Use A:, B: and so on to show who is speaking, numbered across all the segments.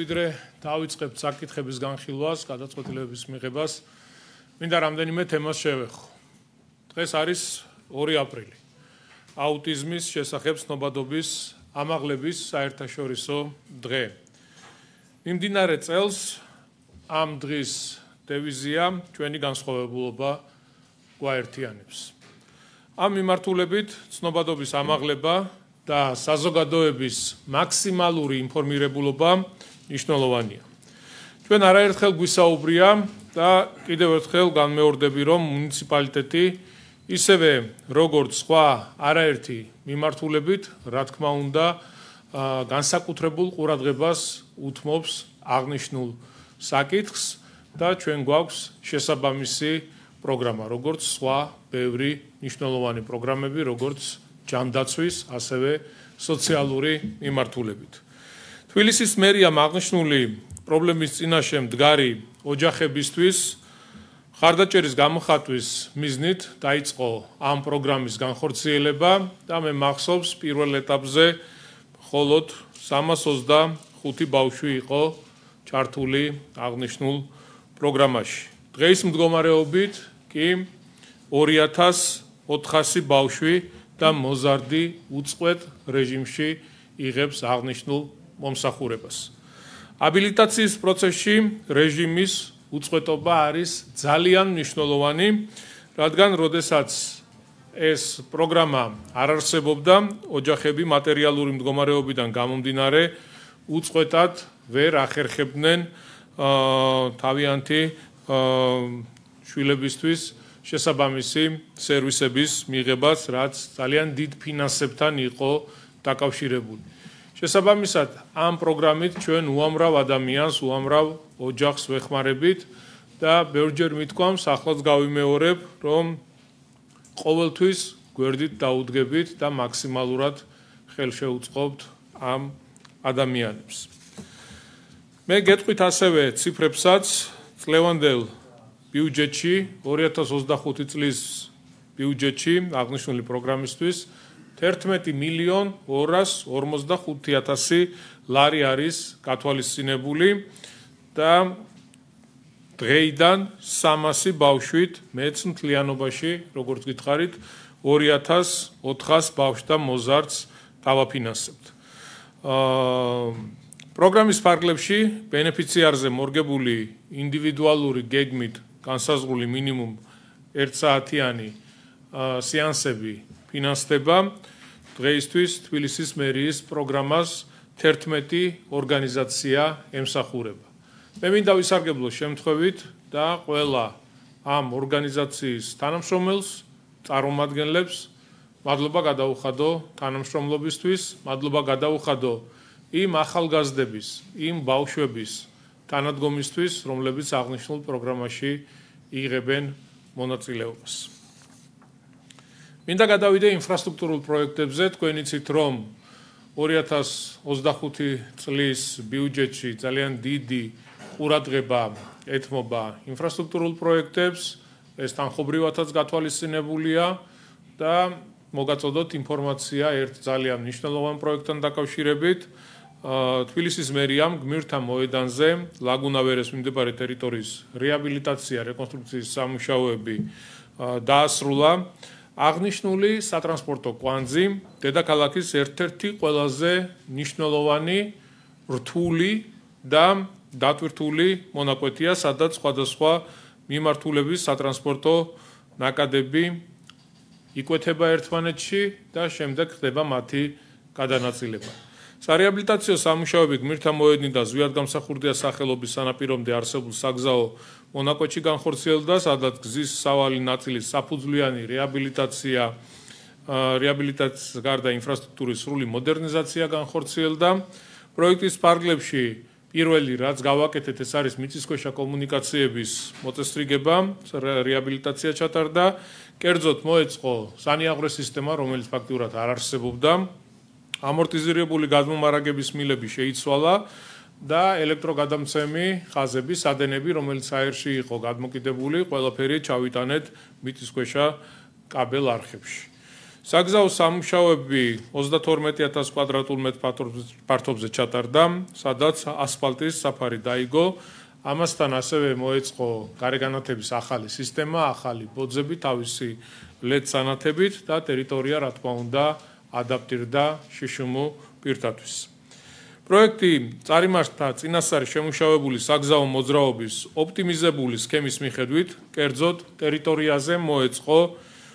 A: ვიდრე დავიწყებთ საკითხების განხილვას, გადაწყვეტილებების მიღებას, მინდა რამდენიმე თემას შევეხო. დღეს არის 2 აპრილი. აუტიზმის შესახებ ცნობადობის ამაღლების საერთაშორისო დღე. მიმდინარე წელს ამ დღის დევიზია ჩვენი განსხვავებულობა გვაერთიანებს. ამ მიმართულებით ცნობადობის ამაღლება და საზოგადოების მაქსიმალური ინფორმირებულობა მნიშვნელოვანია. ჩვენ არაერთხელ გვისაუბრია და კიდევ ერთხელ განმეორდები, რომ მუნიციპალიტეტი ისევე როგორც სხვა არაერთი მიმართულებით, რა თქმა უნდა, განსაკუთრებულ ყურადღებას უთმობს აღნიშნულ საკითხს და ჩვენ გვაქვს შესაბამისი პროგრამა, როგორც სხვა ბევრი მნიშვნელოვანი პროგრამები, როგორც ჯანდაცვის, ასევე სოციალური მიმართულებით. თბილისის მერიამ აღნიშნული პრობლემის წინაშე მდგარი ოჯახებისთვის ხარდაჭერის გამოხატვის მიზნით დაიწყო ამ პროგრამის განხორციელება და მე მახსოვს პირველ ეტაპზე მხოლოდ 325 ბავშვი იყო ჩართული აღნიშნულ პროგრამაში. დღეის მდგომარეობით კი 2400 ბავშვი და მოზარდი უწყვეტ რეჟიმში იღებს აღნიშნულ მომსახურებას. აბილიტაციის პროცესში რეჟიმის უწყვეტობა არის ძალიან მნიშვნელოვანი, რადგან როდესაც ეს პროგრამა არ არსებობდა, ოჯახები მატერიალური მდგომარეობიდან გამომდინარე უწყვეტად ვერ ახერხებდნენ თავიანთი შვილებისთვის შესაბამისი სერვისების მიღებას, რაც ძალიან დიდ ფინანსებთან იყო დაკავშირებული. შესაბამისად, ამ პროგრამით ჩვენ უამრავ ადამიანს, უამრავ ოჯახს ვეხმარებით და ბევრჯერ მithქვამს, ახლაც გავიმეორებ, რომ ყოველთვის გვერდით დაუდგებით და მაქსიმალურად ხელშეუწყობთ ამ ადამიანებს. მე გეტყვით ასევე ციფრებსაც წლევანდელ ბიუჯეტში 2025 წლის ბიუჯეტში აღნიშნული პროგრამისთვის 11.245.000 ლარი არის გათვალისწინებული და დღეიდან 300 ბავშვით მეც მთლიანობაში, როგორც გითხარით, 2400 ბავშვს და მოზარდს დავაფინანსებთ. პროგრამის ფარგლებში ბენეფიციარზე მორგებული ინდივიდუალური გეგმით განსაზღვრული მინიმუმ 1 საათიანი სეანსები ფინანსდება. დღეისთვის თბილისის მერიის პროგრამას 11 ორგანიზაცია ემსახურება. მე მინდა ვისარგებლო შემთხვევით და ყველა ამ ორგანიზაციის თანამშრომელს, წარმომადგენლებს მადლობა გადაუხადო თანამშრომლობისთვის, მადლობა გადაუხადო იმ ახალგაზრდების, იმ ბავშვების თანადგომისთვის, რომლებიც აღნიშნულ პროგრამაში იღებენ მონაწილეობას. მინდა გადავიდე ინფრასტრუქტურულ პროექტებზე, თქვენ იცით, რომ 2025 წლის ბიუჯეტში ძალიან დიდი ყურადღება ეთმობა ინფრასტრუქტურულ პროექტებს, ეს თანხმობრივადაც გათვალისწინებულია და მოგაწოდოთ ინფორმაცია ერთ ძალიან მნიშვნელოვან პროექტთან დაკავშირებით. თბილისის მერიამ გმირთა მოედანზე ლაგუნავერეს მიმდებარე ტერიტორიის რეაბილიტაცია, რეკონსტრუქციის სამუშაოები დაასრულა. აღნიშნული სატრანსპორტო კვანძი დედაქალაქის ერთ-ერთი ყველაზე მნიშვნელოვანი, რთული და დატვირთული მონაკვეთია, სადაც სხვადასხვა მიმართულების სატრანსპორტო ნაკადები იკვეთება ერთმანეთში და შემდეგ ხდება მათი გადანაწილება. სარეაბილიტაციო სამუშაოები გმირთა მოედნი და ზვიადგამსახურდია სახელობის სანაპირომდე არსებულ საგზაო მონაკვეთში განხორციელდა, სადაც გზის სავალი ნაწილის საფუძვლიანი რეაბილიტაციის გარდა ინფრასტრუქტურის სრული მოდერნიზაცია განხორციელდა. პროექტის ფარგლებში პირველი, რაც გავაკეთეთ, ეს არის მიწისქვეშა კომუნიკაციების მოწესრიგება, რეაბილიტაცია ჩატარდა. კერძოდ მოეწყო სანიაღვრე სისტემა, რომელიც ფაქტიურად არ არსებობდა. ამორტიზირებული გადმომარაგების მილები შეიცვალა და ელექტროგადამცემი ხაზები, სადენები, რომელიც აერში იყო გადმოკიდებული, ყველაფერი ჩავიტანეთ მიწისქვეშა კაბელ არხებში. საგზაო სამუშაოები 32000 კვადრატულ მეტრ ფართობზე ჩატარდა, სადაც ასფალტის საფარი დაიგო. ამასთან ასევე მოეწყო გარეგანათების ახალი სისტემა, ახალი ბოძები, თავისი LED სანათებით და ტერიტორია, რა თქმა უნდა, ადაპტირდა შშმ პირთათვის. პროექტი წარიმართა წინასწარი შემუშავებული საგზაო მოძრაობის ოპტიმიზებული სქემის მიხედვით, კერძოდ ტერიტორიაზე მოეწყო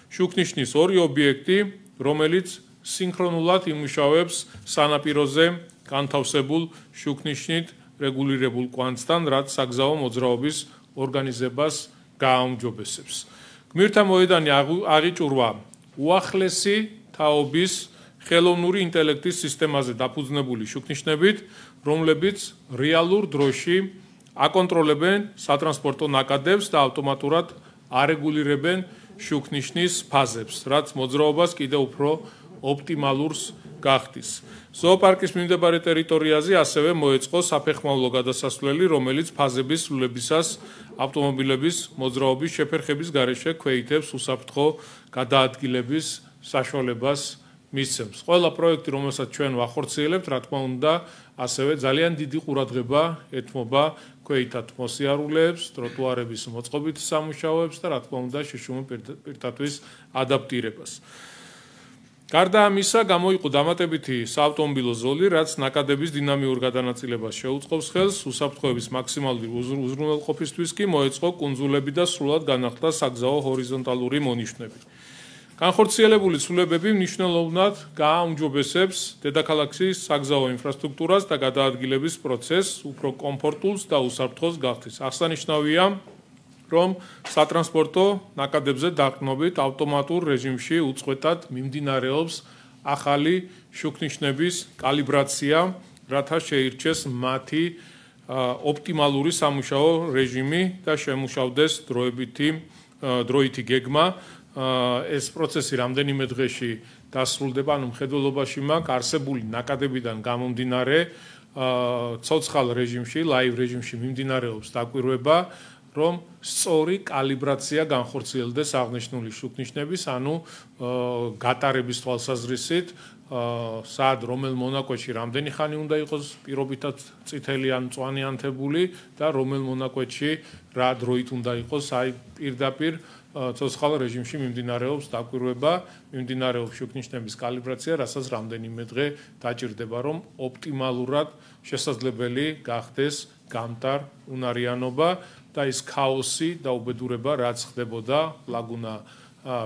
A: შუქნიშნის ორი ობიექტი, რომელიც სინქრონულად იმუშავებს სანაპიროზე განთავსებულ შუქნიშნით რეგულირებულ კვანძთან, რაც საგზაო მოძრაობის ორგანიზებას გააუმჯობესებს. გმირთა მოედანი აღიჭურვა უახლესი თაობის ხელოვნური ინტელექტის სისტემაზე დაფუძნებული შუქნიშნებით, რომლებიც რეალურ დროში აკონტროლებენ სატრანსპორტო ნაკადებს და ავტომატურად არეგულირებენ შუქნიშნის ფაზებს, რაც მოძრაობას კიდევ უფრო ოპტიმალურს გახდის. ზოოპარკის მიმდებარე ტერიტორიაზე ასევე მოეწყო საფეხმავლო გადასასვლელი, რომელიც ფაზების სრულებისას ავტომობილების მოძრაობის შეფერხების გარეშე ქვეითებს უსაფრთხო გადაადგილების საშუალებას მისცემს. ყველა პროექტი, რომელსაც ჩვენ ვახორციელებთ, რა თქმა უნდა, ასევე ძალიან დიდი ყურადღება ეთმობა ქვეითად მოსიარულეებს, ტროტუარების მოწყობით სამუშაოებს და რა თქმა უნდა, შშმ პირთათვის ადაპტირებას. გარდა ამისა, გამოიყო დამატებითი საავტომობილო ზოლი, რაც ნაკადების დინამიურ გადანაწილებას შეუწყობს ხელს, უსაფრთხოების მაქსიმალური უზრუნველყოფისთვის კი მოეწყო კუნძულები და სრულად განახლდა საგზაო ჰორიზონტალური მონიშნები. განხორციელებული ცვლილებები მნიშვნელოვნად გააუმჯობესებს დედაქალაქის საგზაო ინფრასტრუქტურას და გადაადგილების პროცესს უფრო კომფორტულს და უსაფრთხოს გახდის. აღსანიშნავია, რომ სატრანსპორტო ნაკადებზე დაყრდნობით ავტომატურ რეჟიმში უწყვეტად მიმდინარეობს ახალი შუქნიშნების კალიბრაცია, რათა შეირჩეს მათი ოპტიმალური სამუშაო რეჟიმი და შემუშავდეს დროითი გეგმა. ეს პროცესი რამდენიმე დღეში დასრულდება, ანუ მხედველობაში მაქვს არსებული ნაკადებიდან გამომდინარე ცოცხალ რეჟიმში, ლაივ რეჟიმში მიმდინარეობს დაკვირვება, რომ სწორი კალიბრაცია განხორციელდეს აღნიშნული შუქნიშნების, ანუ გატარების თვალსაზრისით, სად რომელ მონაკვეთში რამდენი ხანი უნდა იყოს პირობითად წითელი ან მწვანე ანთებული და რომელ მონაკვეთში რა დროით უნდა იყოს, აი პირდაპირ ცოცხალ რეჟიმში მიმდინარეობს დაკვირვება, მიმდინარეობს შუქნიშნების კალიბრაცია, რასაც რამდენიმე დღე დაჭირდება, რომ ოპტიმალურად შესაძლებელი გახდეს გამტარ უნარიანობა და ის ქაოსი და უბედურება, რაც ხდებოდა ლაგუნა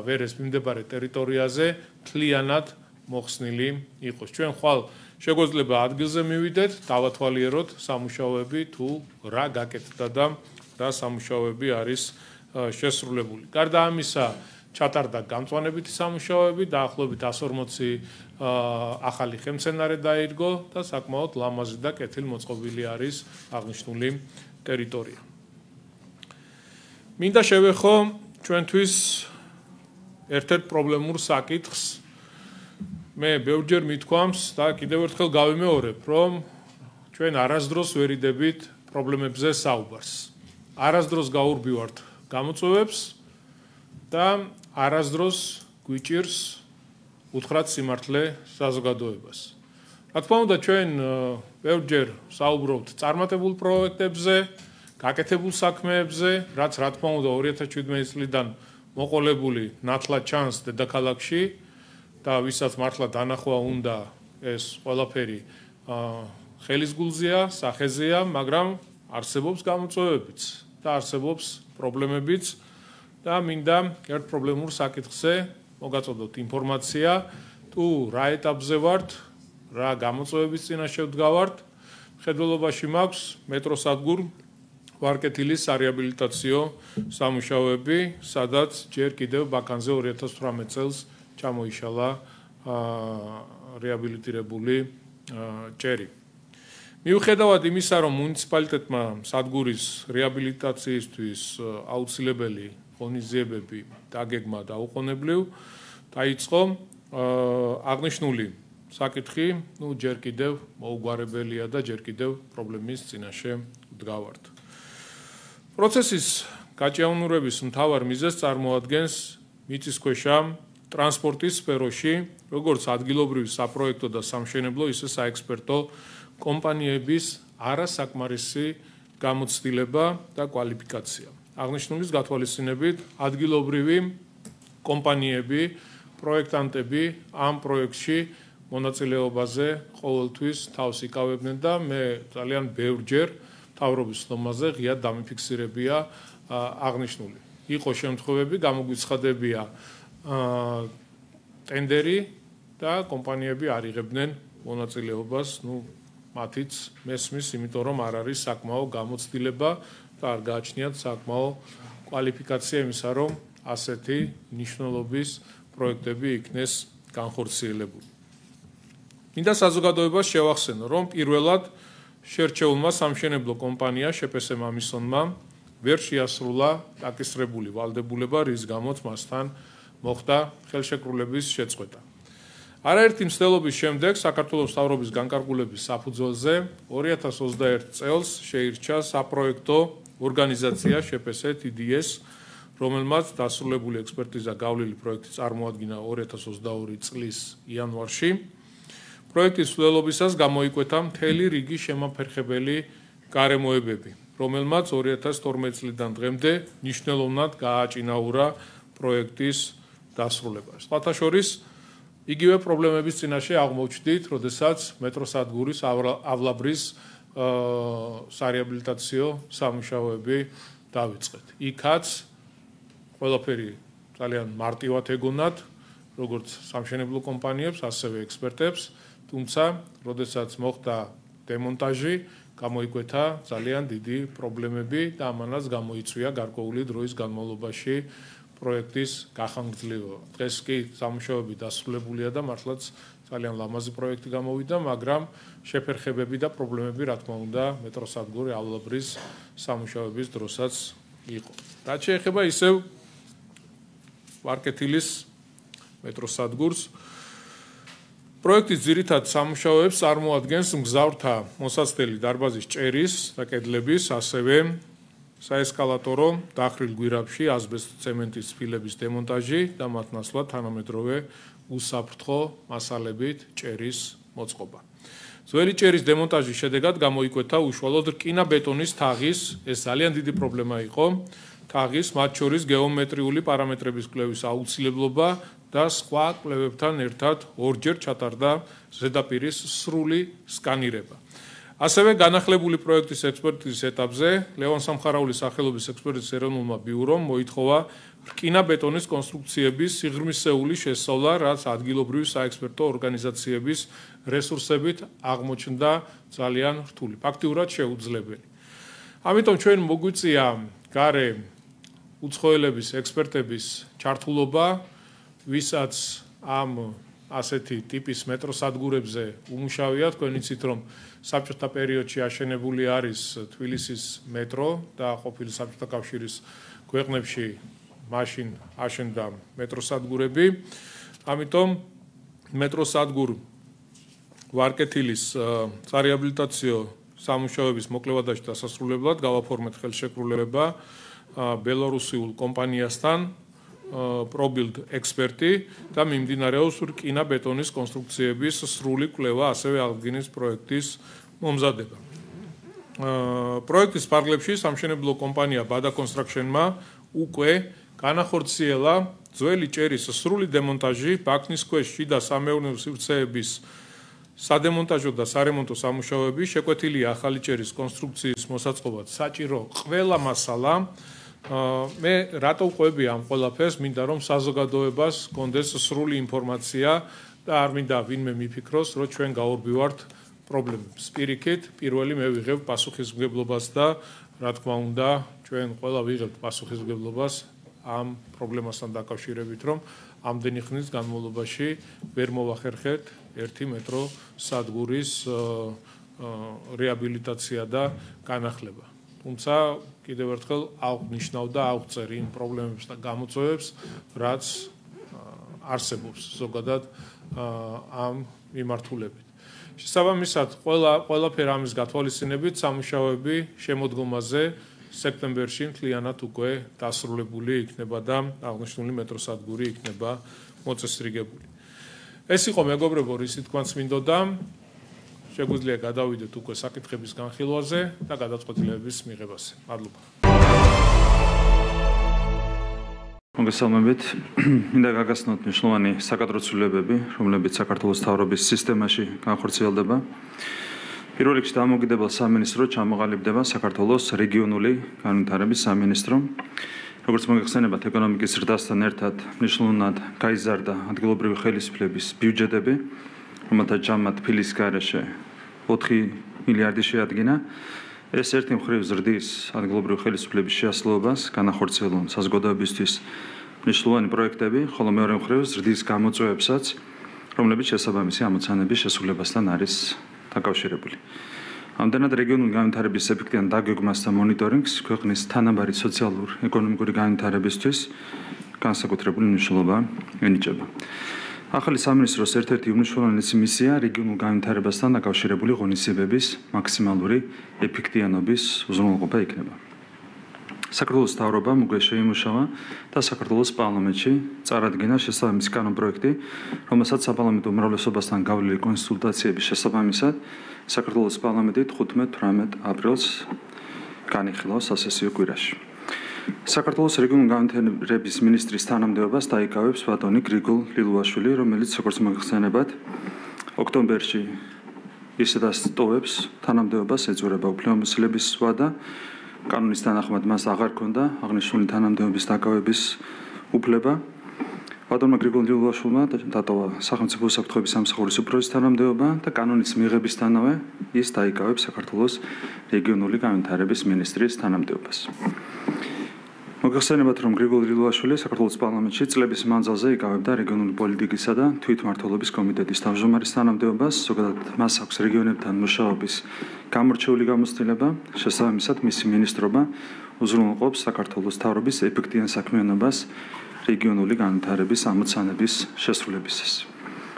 A: ვერეს მიმდებარე ტერიტორიაზე, მთლიანად მოხსნილი იყოს. ჩვენ ხვალ შეგვეძლება ადგილზე მივიდეთ, დავათვალიეროთ სამუშაოები თუ რა გაკეთდა და რა სამუშაოები არის შესრულებული. გარდა ამისა, ჩატარდა გამწვანებითი სამუშაოები, დაახლოებით 140 ახალი ხელმცენარე დაირგო და საკმაოდ ლამაზი და კეთილმოწყობილი არის აღნიშნული ტერიტორია. მინდა შევეხო ჩვენთვის ერთ-ერთ პრობლემურ საკითხს. მე ბევრჯერ მithქვამს და კიდევ ერთხელ გავიმეორებ, რომ ჩვენ არასდროს ვერ იდებით პრობლემებზე საუბარს. არასდროს გაურბივართ გამოწვევებს და არასდროს გვიჭირს უთხრათ სიმართლე საზოგადოებას. რა თქმა უნდა, ჩვენ ბევრჯერ საუბრობთ წარმატებულ პროექტებზე, გაკეთებულ საქმეებზე, რაც რა თქმა უნდა 2017 წლიდან მოყოლებული ნათლად ჩანს დედაქალაქში და ვისაც მართლა დანახვა უნდა, ეს ყველაფერი ხელის გულზეა, სახეზეა, მაგრამ არსებობს გამოწვევებიც და არსებობს პრობლემებიც და მინდა ერთ პრობლემურ საკითხზე მოგაწოდოთ ინფორმაცია, თუ რა ეტაპზე ვართ, რა გამოწვევების წინაშე ვდგავართ. მხედველობაში მაქვს მეტროსადგურ ვარკეთილის სარეაბილიტაციო სამუშაოები, სადაც ჯერ კიდევ ბაქანზე 2018 წელს ჩამოიშალა რეაბილიტირებული ჭერი. მიუხედავად იმისა, რომ მუნიციპალიტეტმა სადგურის რეაბილიტაციისთვის აუცილებელი ღონისძიებები დაგეგმა დაუყოვნებლივ, დაიწყო აღნიშნული საკითხი, ჯერ კიდევ მოუგვარებელია და ჯერ კიდევ პრობლემის წინაშე ვდგავართ. პროცესის გაჭიანურების მთავარ მიზეზს წარმოადგენს მიწისქვეშა ტრანსპორტის სფეროში, როგორც ადგილობრივი საპროექტო და სამშენებლო, ისე საექსპერტო კომპანიების არასაკმარისი გამოცდილება და კვალიფიკაცია. აღნიშნულის გათვალისწინებით ადგილობრივი კომპანიები, პროექტანტები ამ პროექტში მონაწილეობაზე ყოველთვის თავს იკავებდნენ და მე ძალიან ბევრჯერ მთავრობის ხდომაზე ღიად დამიფიქსირებია აღნიშნული. იყო შემთხვევები, გამოგვიცხადებია ტენდერი და კომპანიები არ იღებდნენ მონაწილეობას, მათიც მესმის, იმიტომ რომ არ არის საკმაო გამოცდილება და არ გააჩნიათ საკმაო კვალიფიკაცია იმისა, რომ ასეთი მნიშვნელობის პროექტები იქნეს განხორციელებული. მინდა საზოგადოებას შევახსენო, რომ პირველად შერჩეულმა სამშენებლო კომპანია შეპესე მამისონმა ვერ შეასრულა დაკისრებული ვალდებულება, რის გამოც მასთან მოხდა ხელშეკრულების შეწყვეტა. არაერთი მცდელობის შემდეგ საქართველოს მთავრობის განკარგულების საფუძველზე 2021 წელს შეირჩა საპროექტო ორგანიზაცია შეპესე TDS, რომელმაც დასრულებული ექსპერტიზა გავლილი პროექტი წარმოადგინა 2022 წლის იანვარში. პროექტის მცდელობისას გამოიკვეთა მთელი რიგი შემაფერხებელი გარემოებები, რომელმაც 2012 წლიდან დღემდე მნიშვნელოვნად გააჭინაურა პროექტის დასრულებას. სხვათა შორის, იგივე პრობლემების წინაშე აღმოჩნდით, როდესაც მეტროსადგურის ავლაბრის სარეაბილიტაციო სამუშაოები დავიწყეთ. იქაც ყველაფერი ძალიან მარტივად ეგონათ, როგორც სამშენებლო კომპანიებს, ასევე ექსპერტებს, თუმცა, როდესაც მოხდა დემონტაჟი, გამოიკვეთა ძალიან დიდი პრობლემები და ამანაც გამოიწვია გარკვეული დროის განმავლობაში პროექტის გახანგრძლივება. დღეს კი სამუშაოები დასრულებულია და მართლაც ძალიან ლამაზი პროექტი გამოვიდა, მაგრამ შეფერხებები და პრობლემები, რა თქმა უნდა, მეტროსადგური ავლაბრის სამუშაოების დროსაც იყო. რაც შეეხება ისევ ვარკეთილის მეტროსადგურს, პროექტის ძირითად სამუშაოებს წარმოადგენს მგზავრთა მოსაცდელი დარბაზის ჭერის და კედლების, ასევე საესკალატორო დახრილ გვირაბში ასბესტ-ცემენტის ფილების დემონტაჟი და მათ ნაცვლად თანამედროვე უსაფრთხო მასალებით ჭერის მოწყობა. ძველი ჭერის დემონტაჟის შედეგად გამოიკვეთა უშუალოდ რკინა-ბეტონის თაღის, ეს ძალიან დიდი პრობლემა იყო, თაღის, მათ შორის გეომეტრიული პარამეტრების კვლევის აუცილებლობა და სხვა კვლევებთან ერთად ორჯერ ჩატარდა ზედაპირის სრული სკანირება. ასევე განახლებული პროექტის ექსპერტიზის ეტაპზე ლევან სამხარაულის სახელობის ექსპერტიზის ეროვნულმა ბიურომ მოითხოვა რკინა-ბეტონის კონსტრუქციების სიღრმისეული შესწავლა, რაც ადგილობრივი საექსპერტო ორგანიზაციების რესურსებით აღმოჩნდა ძალიან რთული, ფაქტიურად შეუძლებელი. ამიტომ ჩვენ მოგვიწია გარე უცხოელების ექსპერტების ჩართულობა, ვისაც ამ ასეთი ტიპის მეტროსადგურებზე უმუშავია, თქვენ იცით, რომ საბჭოთა პერიოდში აშენებული არის თბილისის მეტრო და ყოფილი საბჭოთა კავშირის ქვეყნებში მაშინ აშენდა მეტროსადგურები. ამიტომ მეტროსადგურ ვარკეთილის სარეაბილიტაციო სამუშაოების მოკლევადაში დასასრულებლად გავაფორმეთ ხელშეკრულება ბელორუსიულ კომპანიასთან პრობილდ ექსპერტი და მიმდინარეობს რკინა-ბეტონის კონსტრუქციების სრული კვლევა, ასევე აღდგენის პროექტის მომზადება. პროექტის ფარგლებში სამშენებლო კომპანია ბადა კონსტრაქშენმა უკვე განახორციელა ძველი ჭერის სრული დემონტაჟი, ბაქნის ქვეშ შიდა სამეურნეო სივრცეების სადემონტაჟო და სარემონტო სამუშაოები, შეკვეთილია ახალი ჭერის კონსტრუქციის მოსაწყობად საჭირო ყველა მასალა. მე რატო ვყვები ამ ყველაფერს, მინდა რომ საზოგადოებას გქონდეს სრული ინფორმაცია და არ მინდა ვინმე მიფიქროს, რომ ჩვენ გაურბივართ პრობლემებს. პირიქით, პირველი მე ვიღებ პასუხისმგებლობას და რა თქმა უნდა, ჩვენ ყველა ვიღებთ პასუხისმგებლობას ამ პრობლემასთან დაკავშირებით, რომ ამდენი ხნის განმავლობაში ვერ მოვახერხეთ ერთი მეტროსადგურის რეაბილიტაცია და განახლება. თუმცა კიდევ ერთხელ აღნიშნავ და აღწერ იმ პრობლემებს და გამოწვევებს, რაც არსებობს ზოგადად ამ მიმართულებით. შესაბამისად, ყველაფერ ამის გათვალისწინებით სამუშაოები შემოდგომაზე სექტემბერში მთლიანად უკვე დასრულებული იქნება და აღნიშნული მეტროსადგური იქნება მოწესრიგებული. ეს იყო მეგობრებო, რის თქმაც მინდოდა. შეგვიძლია გადავიდეთ უკვე საკითხების განხილვაზე და გადაწყვეტილებების მიღებაზე. მადლობა.
B: მოგესალმებით. მინდა გაგაცნოთ მნიშვნელოვანი საკადრო ცვლილებები, რომლებიც საქართველოს მთავრობის სისტემაში განხორციელდება. პირველ რიგში დამოუკიდებელ სამინისტრო ჩამოყალიბდება საქართველოს რეგიონული განვითარების სამინისტრო. როგორც მოგეხსენებათ, ეკონომიკის ზრდასთან ერთად მნიშვნელოვნად გაიზარდა ადგილობრივი ხელისუფლების ბიუჯეტები, რომელთა ჯამად ფილის გარეშე 4 მილიარდი შეადგინა. ეს ერთი მხრივ ზრდის ადგილობრივი ხელისუფლების შეასრულებას, განახორციელონ საზოგადოებისთვის მნიშვნელოვანი პროექტები, ხოლო მეორე მხრივ ზრდის გამოწვევებსაც, რომლებიც შესაბამისი ამოცანების შესრულებასთან არის დაკავშირებული. ამდენად რეგიონული განვითარების ეფექტიან დაგეგმვას და მონიტორინგს ქვეყნის თანაბარი სოციალურ-ეკონომიკური განვითარებისთვის განსაკუთრებული მნიშვნელობა ენიჭება. ახალი სამინისტროს ერთ-ერთი უმნიშვნელოვანესი მისია რეგიონულ განვითარებასთან დაკავშირებული ღონისძიებების მაქსიმალური ეფექტიანობის უზრუნველყოფა იქნება. საქართველოს მთავრობამ უკვე შეიმუშავა და საქართველოს პარლამენტში წარადგინა შესაბამისი კანონპროექტი, რომელსაც საპარლამენტო უმრავლესობასთან გავლილი კონსულტაციების შესაბამისად საქართველოს პარლამენტი 15-18 აპრილს განიხილავს სასესიო კვირაში. საქართველოს რეგიონული განვითარების მინისტრის თანამდებობას დაიკავებს ბატონი გრიგოლ ლილუაშვილი, რომელიც როგორც მოგეხსენებათ, ოქტომბერში ისედაც ტოვებს თანამდებობას, ეძღვრება უფლებამოსილების ვადა. კანონის თანახმად მას აღარ ჰქონდა აღნიშნული თანამდებობის დაკავების უფლება. ბატონმა გრიგოლ ლილუაშვილმა დატოვა სახელმწიფო უსაფრთხოების სამსახურის უფროსის თანამდებობა და კანონის მიღებისთანავე ის დაიკავებს საქართველოს რეგიონული განვითარების მინისტრის თანამდებობას. მოგეხსენებათ, რომ გრიგოლ ლილუაშვილი საქართველოს პარლამენტში წლების მანძილზე იკავებდა რეგიონული პოლიტიკისა და თვითმმართველობის კომიტეტის თავმჯდომარის თანამდებობას, ზოგადად მას აქვს რეგიონებთან მუშაობის გამორჩეული გამოცდილება, შესაბამისად მისი მინისტრობა უზრუნველყოფს საქართველოს მთავრობის ეფექტიან საქმიანობას რეგიონული განვითარების ამოცანების შესრულებისას.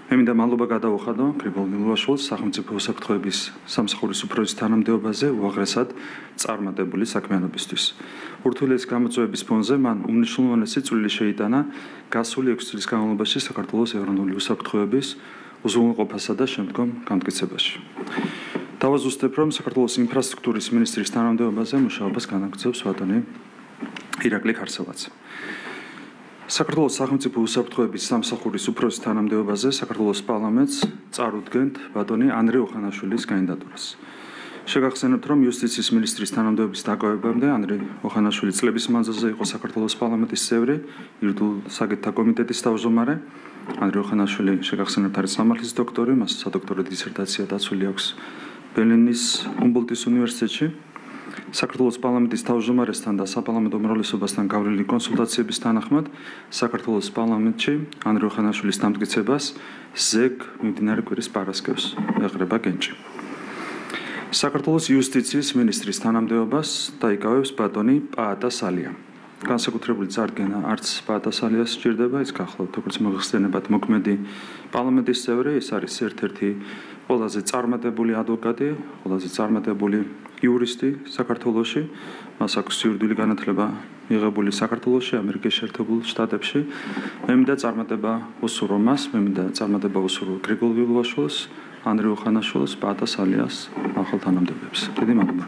B: მე მინდა მადლობა გადავუხადო გრიგოლ ლილუაშვილს სახელმწიფო უსაფრთხოების სამსახურის უფროსის თანამდებობაზე უაღრესად წარმატებული საქმიანობისთვის. ურთულეს გამოწვევების ფონზე მან უმნიშვნელოვანესი წვლილი შეიტანა გასული 6 წლის განმავლობაში საქართველოს ეროვნული უსაფრთხოების უზრუნველყოფასა და შემდგომ განმტკიცებაში. დავაზუსტებ, რომ საქართველოს ინფრასტრუქტურის მინისტრის თანამდებობაზე მუშაობას განაგრძობს ბატონი ირაკლი ქარსევაძე. საქართველოს სახელმწიფო უსაფრთხოების სამსახურის უფროსის თანამდებობაზე საქართველოს პარლამენტს წარუდგენთ ბატონი ანდრე ოხანაშვილის კანდიდატურას. შეგახსენებთ, რომ იუსტიციის მინისტრის თანამდებობის დაკავებამდე ანდრე ოხანაშვილი წლების მანძილზე იყო საქართველოს პარლამენტის წევრი, იურიდიულ საკითხთა კომიტეტის თავმჯდომარე. ანდრე ოხანაშვილი შეგახსენებთ არის სამართლის დოქტორი, მას სადოქტორო დისერტაცია დაცული აქვს ბერლინის ჰუმბოლდტის უნივერსიტეტში. საქართველოს პარლამენტის თავმჯდომარესთან და საპარლამენტო უმრავლესობასთან გავლილი კონსულტაციების თანახმად საქართველოს პარლამენტში ანდრე ოხანაშვილის დამტკიცებას ზეგ მიმდინარე კვირის პარასკევს ეღრება გენჭი. საქართველოს იუსტიციის მინისტრის თანამდებობას დაიკავებს ბატონი პაატა სალია. განსაკუთრებული წარდგენა არც პაატა სალიას სჭირდება, ის გახლავთ, როგორც მოგეხსენებათ, მოქმედი პარლამენტის წევრი, ეს არის ერთ-ერთი ყველაზე წარმატებული ადვოკატი, ყველაზე წარმატებული იურისტი საქართველოში. მას აქვს იურიდიული განათლება მიღებული საქართველოში, ამერიკის შეერთებულ შტატებში. მე მინდა წარმატება უსურვო მას, მე მინდა წარმატება უსურვო გრიგოლ ლილუაშვილს, ანდრე ოხანაშვილს, პაატა სალიას ახალ თანამდებობებს. დიდი მადლობა.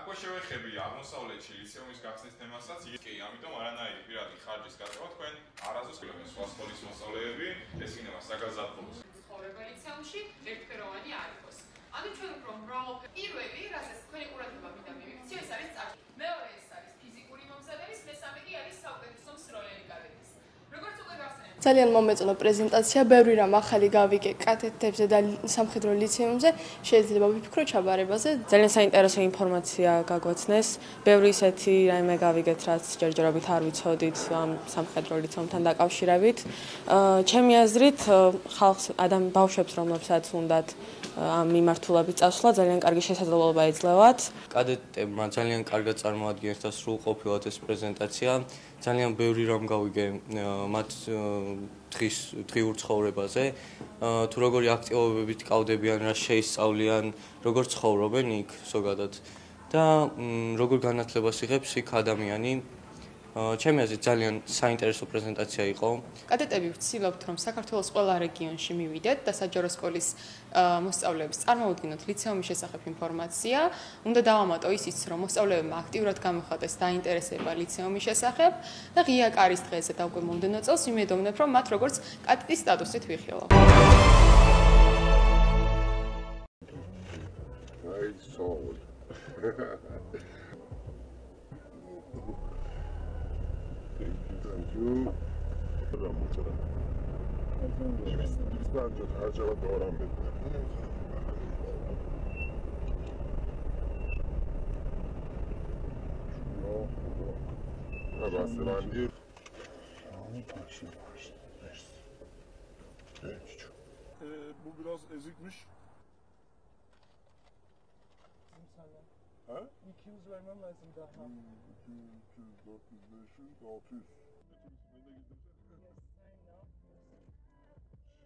C: Ako შევეხები აღმოსავლეთში ლიცეუმის გახსნის თემასაც, კი, ამიტომ არანაირი პირადი ხარჯის გაწევა თქვენ არასდროს გილებენ სხვა სკოლის მოსწავლეები, ეს იქნება საგაზაფხულო. ცხოვრება ლიცეუმში ერთფეროვანი არ იყოს. ამიტომ ჩვენ უფრო მრავალ პირველი, რასაც თქვენი ყურადღება მინდა მივიქციო, ეს არის წარსული. მეორე ეს არის ფიზიკური მომზადების, მესამე კი არის საუკეთესო მსროლელი გარეთის. როგორც უკვე გახსენეთ,
D: ძალიან მომეწონა პრეზენტაცია, ბევრი რამ ახალი გავიგე კათედრებზე და სამხედრო ლიცეუმზე, შეიძლება ვიფიქრო ჩაბარებაზე.
E: ძალიან საინტერესო ინფორმაცია გაგვაცნეს. ბევრი ისეთი რაიმე გავიგეთ, რაც ჯერჯერობით არ ვიცოდით ამ სამხედრო ლიცეუმთან დაკავშირებით. ჩემი აზრით, ხალხს, ბავშვებს, რომლებსაც უნდათ ამ მიმართულებით წასვლა, ძალიან კარგი შესაძლებლობა ეძლევათ.
F: კადეტებმა ძალიან კარგად წარმოადგენს და სრულყოფილად ეს პრეზენტაცია. ძალიან ბევრი რამ გავიგე მათ დღიურ ცხოვრებაზე, თუ როგორი აქტივობებით კავდებიან, რა შეისწავლიან, როგორ ცხოვრობენ იქ ზოგადად და როგორ განათლებას იღებს იქ ადამიანი. ჩემი აზრით ძალიან საინტერესო პრეზენტაცია იყო.
G: კადეტები ვცდილობთ, რომ საქართველოს ყველა რეგიონში მივიდეთ და საჯარო სკოლის მოსწავლეებს წარმოვიდგინოთ ლიცეუმის შესახებ ინფორმაცია. უნდა დავამატო ისიც, რომ მოსწავლეებმა აქტიურად გამოხატეს დაინტერესება ლიცეუმის შესახებ და ღია კარის დღეზე და უკვე მომდევნო წელს იმედოვნებ, რომ მათ როგორც კადეტის სტატუსით ვიხილავ.
H: Bu biraz ezikmiş. Ha? 200 vermem lazım daha. 200, 400, 500, 600.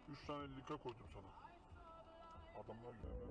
H: 3 tane lika koydum sana. Adamlar gelmedi.